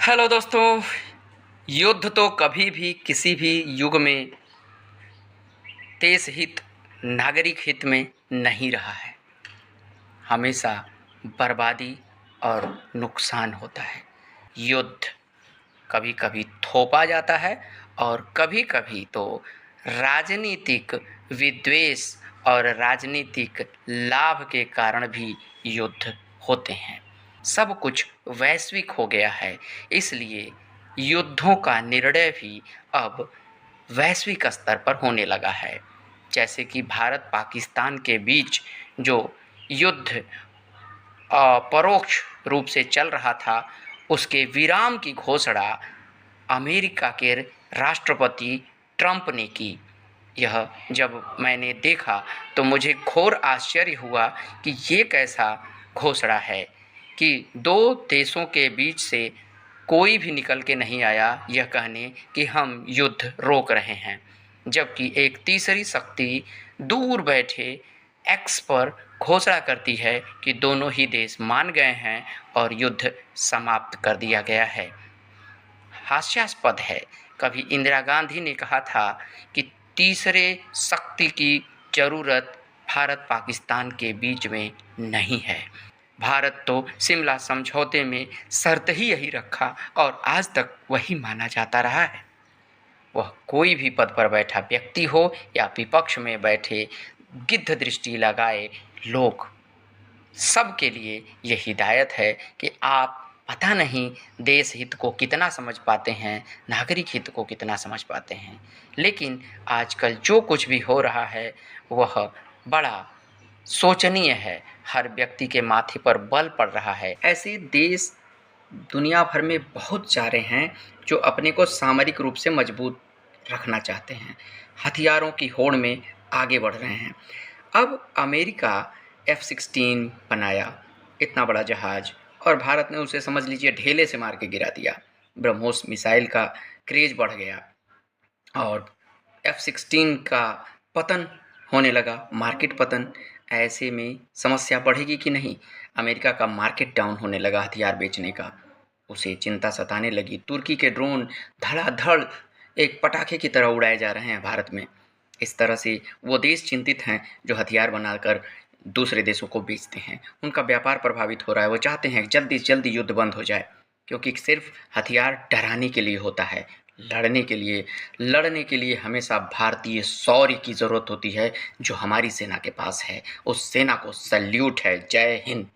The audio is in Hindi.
हेलो दोस्तों। युद्ध तो कभी भी किसी भी युग में देश हित, नागरिक हित में नहीं रहा है। हमेशा बर्बादी और नुकसान होता है। युद्ध कभी कभी थोपा जाता है और कभी कभी तो राजनीतिक विद्वेष और राजनीतिक लाभ के कारण भी युद्ध होते हैं। सब कुछ वैश्विक हो गया है, इसलिए युद्धों का निर्णय भी अब वैश्विक स्तर पर होने लगा है। जैसे कि भारत पाकिस्तान के बीच जो युद्ध परोक्ष रूप से चल रहा था, उसके विराम की घोषणा अमेरिका के राष्ट्रपति ट्रंप ने की। यह जब मैंने देखा तो मुझे घोर आश्चर्य हुआ कि ये कैसा घोषणा है कि दो देशों के बीच से कोई भी निकल के नहीं आया यह कहने कि हम युद्ध रोक रहे हैं, जबकि एक तीसरी शक्ति दूर बैठे एक्स पर घोषणा करती है कि दोनों ही देश मान गए हैं और युद्ध समाप्त कर दिया गया है। हास्यास्पद है। कभी इंदिरा गांधी ने कहा था कि तीसरे शक्ति की ज़रूरत भारत पाकिस्तान के बीच में नहीं है। भारत तो शिमला समझौते में शर्त ही यही रखा और आज तक वही माना जाता रहा है। वह कोई भी पद पर बैठा व्यक्ति हो या विपक्ष में बैठे गिद्ध दृष्टि लगाए लोग, सबके लिए ये हिदायत है कि आप पता नहीं देश हित को कितना समझ पाते हैं, नागरिक हित को कितना समझ पाते हैं। लेकिन आजकल जो कुछ भी हो रहा है वह बड़ा शोचनीय है। हर व्यक्ति के माथे पर बल पड़ रहा है। ऐसे देश दुनिया भर में बहुत सारे हैं जो अपने को सामरिक रूप से मजबूत रखना चाहते हैं, हथियारों की होड़ में आगे बढ़ रहे हैं। अब अमेरिका F-16 बनाया, इतना बड़ा जहाज, और भारत ने उसे समझ लीजिए ढेले से मार के गिरा दिया। ब्रह्मोस मिसाइल का क्रेज बढ़ गया और F-16 का पतन होने लगा, मार्केट पतन। ऐसे में समस्या बढ़ेगी कि नहीं? अमेरिका का मार्केट डाउन होने लगा हथियार बेचने का, उसे चिंता सताने लगी। तुर्की के ड्रोन धड़ाधड़ एक पटाखे की तरह उड़ाए जा रहे हैं भारत में। इस तरह से वो देश चिंतित हैं जो हथियार बनाकर दूसरे देशों को बेचते हैं। उनका व्यापार प्रभावित हो रहा है। वो चाहते हैं जल्दी से जल्दी युद्ध बंद हो जाए, क्योंकि सिर्फ हथियार डराने के लिए होता है। लड़ने के लिए हमेशा भारतीय शौर्य की ज़रूरत होती है जो हमारी सेना के पास है। उस सेना को सैल्यूट है। जय हिंद।